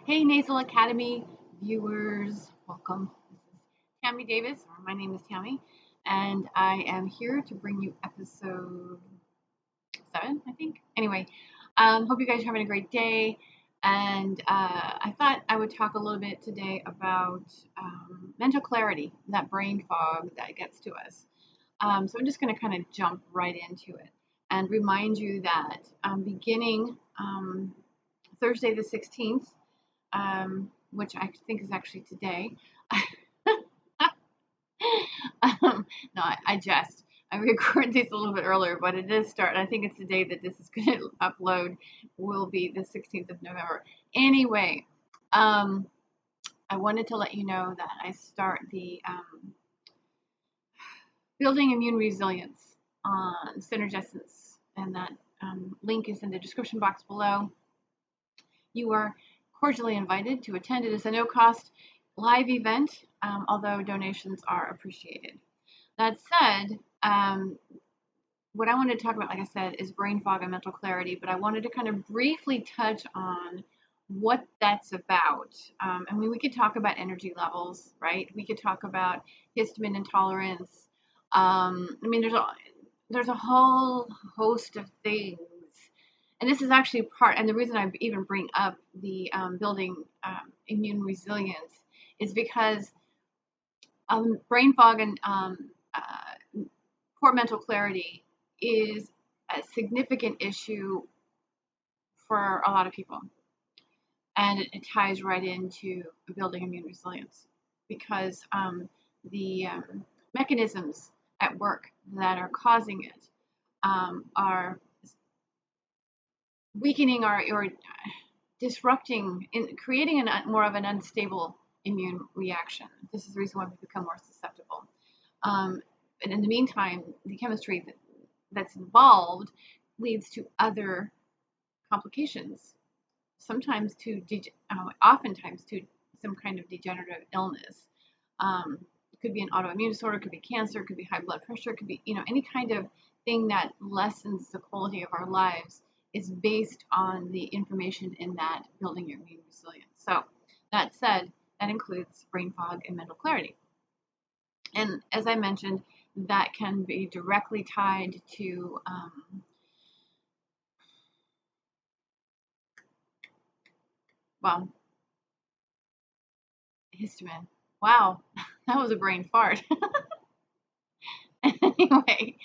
Hey, Nasal Academy viewers, welcome. This is Tammy Davis, or my name is Tammy, and I am here to bring you episode 7, I think. Anyway, hope you guys are having a great day. And I thought I would talk a little bit today about mental clarity, that brain fog that gets to us. So I'm just going to kind of jump right into it and remind you that beginning Thursday the 16th, which I think is actually today. No, I jest. I record these a little bit earlier, but it does start. I think it's the day that this is going to upload will be the 16th of November. Anyway, I wanted to let you know that I start the building immune resilience on Synergessence, and that link is in the description box below. You are cordially invited to attend. It is a no-cost live event, although donations are appreciated. That said, what I wanted to talk about, like I said, is brain fog and mental clarity, but I wanted to kind of briefly touch on what that's about. I mean, we could talk about energy levels, right? We could talk about histamine intolerance. I mean, there's a whole host of things. And this is actually part, and the reason I even bring up the building immune resilience is because brain fog and poor mental clarity is a significant issue for a lot of people. And it ties right into building immune resilience because the mechanisms at work that are causing it are weakening or disrupting, creating more of an unstable immune reaction. This is the reason why we become more susceptible. And in the meantime, the chemistry that's involved leads to other complications, oftentimes to some kind of degenerative illness. It could be an autoimmune disorder, it could be cancer, it could be high blood pressure, it could be any kind of thing that lessens the quality of our lives is based on the information in that building your immune resilience. So that said, that includes brain fog and mental clarity. And as I mentioned, that can be directly tied to histamine. Wow, that was a brain fart. Anyway,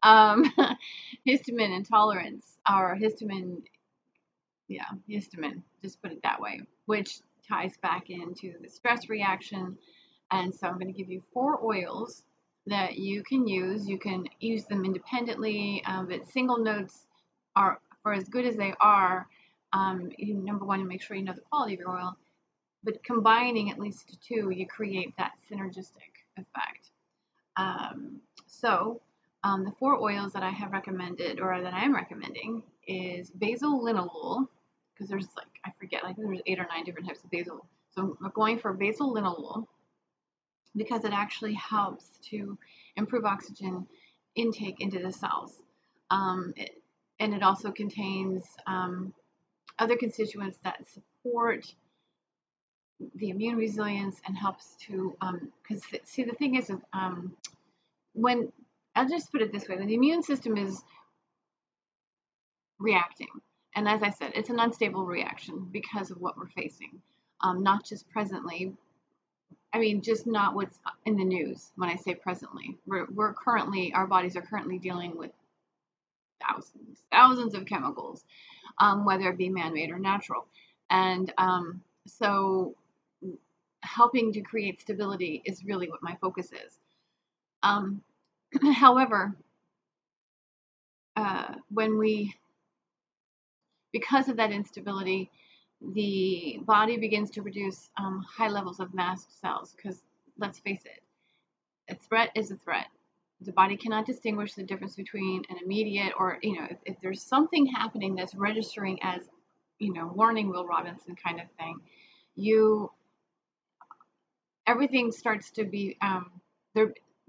histamine intolerance, or histamine, just put it that way, which ties back into the stress reaction. And so I'm going to give you 4 oils that you can use. You can use them independently, but single notes are, for as good as they are, number one, you make sure you know the quality of your oil, but combining at least 2, you create that synergistic effect. The 4 oils that I have recommended, or that I am recommending, is basil linalool, because there's I forget, there's 8 or 9 different types of basil. So I'm going for basil linalool because it actually helps to improve oxygen intake into the cells. And it also contains other constituents that support the immune resilience and helps to, because see, the thing is, when, I'll just put it this way, when the immune system is reacting, and as I said, it's an unstable reaction because of what we're facing, not just presently. I mean, just not what's in the news. When I say presently, we're currently, our bodies are currently dealing with thousands of chemicals, whether it be man-made or natural. And so helping to create stability is really what my focus is. However, because of that instability, the body begins to produce high levels of mast cells, because let's face it, a threat is a threat. The body cannot distinguish the difference between an immediate or, if there's something happening that's registering as, warning Will Robinson kind of thing, everything starts to be,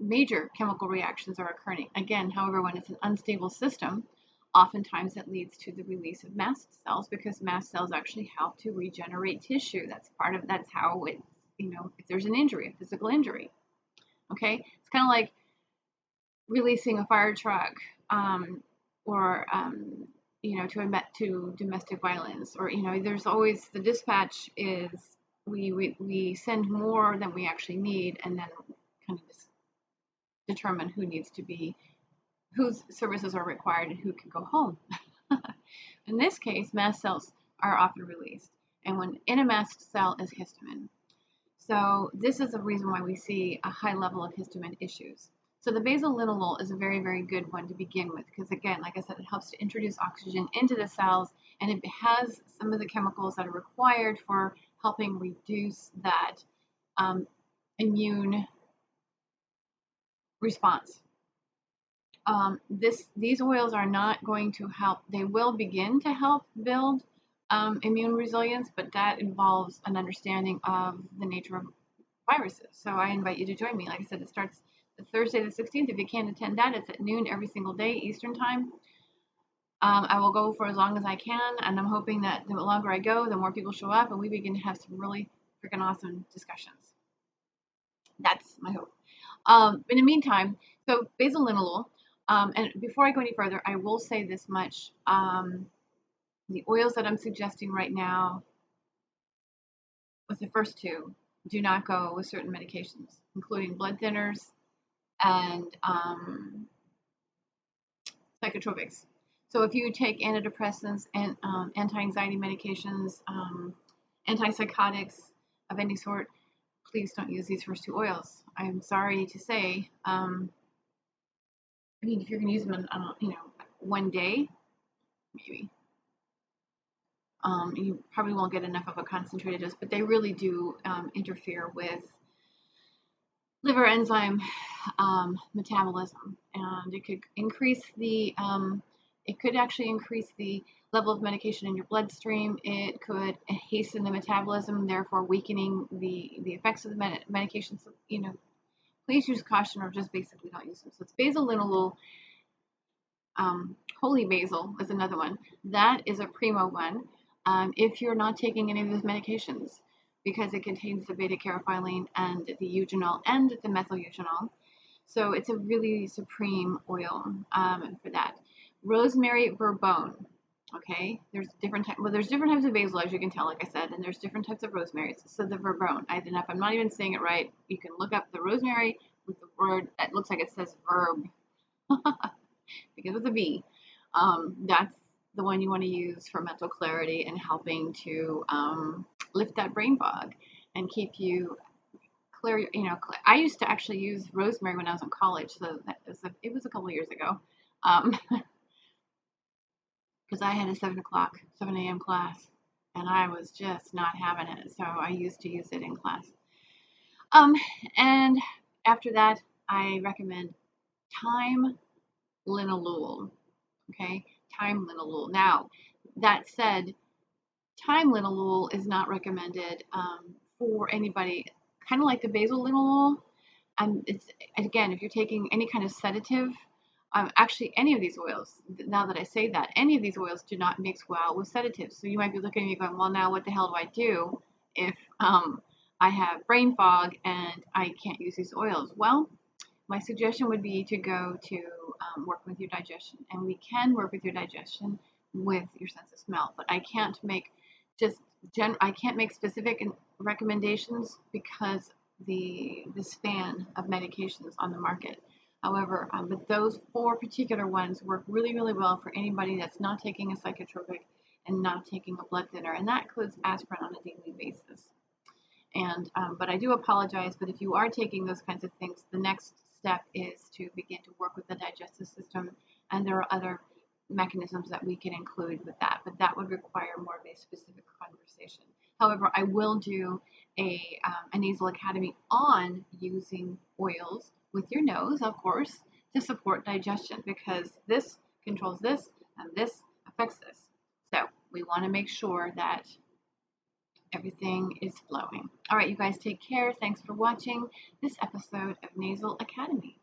major chemical reactions are occurring. Again, however, when it's an unstable system, Oftentimes it leads to the release of mast cells because mast cells actually help to regenerate tissue. That's how it, if there's an injury, a physical injury. Okay, it's kind of like releasing a fire truck, or to domestic violence, or there's always the dispatch is we send more than we actually need, and then kind of just determine whose services are required and who can go home. In this case, mast cells are often released, and when in a mast cell is histamine. So this is the reason why we see a high level of histamine issues. So the basal linalool is a very, very good one to begin with because, again, like I said, it helps to introduce oxygen into the cells, and it has some of the chemicals that are required for helping reduce that immune response. These oils are not going to help. They will begin to help build immune resilience, but that involves an understanding of the nature of viruses. So I invite you to join me. Like I said, it starts the Thursday the 16th. If you can't attend that, it's at noon every single day Eastern time. I will go for as long as I can, and I'm hoping that the longer I go, the more people show up, and we begin to have some really freaking awesome discussions. That's my hope. In the meantime, so basal linalool. And before I go any further, I will say this much. The oils that I'm suggesting right now, with the first two, do not go with certain medications, including blood thinners and psychotropics. So if you take antidepressants and anti-anxiety medications, antipsychotics of any sort, please don't use these first two oils. I'm sorry to say. If you're going to use them in, one day, maybe. You probably won't get enough of a concentrated dose, but they really do interfere with liver enzyme metabolism, and it could actually increase the level of medication in your bloodstream. It could hasten the metabolism, therefore weakening the effects of the medication. So, please use caution or just basically don't use them. So it's basal linalool. Holy basil is another one. That is a primo one. If you're not taking any of those medications, because it contains the beta-carotene and the eugenol and the methyl-eugenol. So it's a really supreme oil for that. Rosemary verbone. Okay, there's different types of basil, as you can tell, like I said, and there's different types of rosemaries. So the verbone, if I'm not even saying it right, you can look up the rosemary with the word that looks like it says verb, because it's a V. That's the one you want to use for mental clarity and helping to lift that brain fog and keep you clear. I used to actually use rosemary when I was in college, so it was a couple of years ago, because I had a 7 a.m. class, and I was just not having it. So I used to use it in class. And after that, I recommend thyme linalool. Okay, thyme linalool. Now, that said, thyme linalool is not recommended for anybody, kind of like the basal linalool. And it's, again, if you're taking any kind of sedative, actually any of these oils, now that I say that, any of these oils do not mix well with sedatives. So you might be looking at me going, well, now what the hell do I do if I have brain fog and I can't use these oils? Well, my suggestion would be to go to work with your digestion, and we can work with your digestion with your sense of smell, but I can't make specific recommendations because the span of medications on the market. However, but those 4 particular ones work really, really well for anybody that's not taking a psychotropic and not taking a blood thinner, and that includes aspirin on a daily basis. And but I do apologize, but if you are taking those kinds of things, the next step is to begin to work with the digestive system, and there are other mechanisms that we can include with that, but that would require more of a specific conversation. However, I will do a nasal academy on using oils with your nose, of course, to support digestion, because this controls this and this affects this. So we want to make sure that everything is flowing. All right, you guys take care. Thanks for watching this episode of Nasal Academy.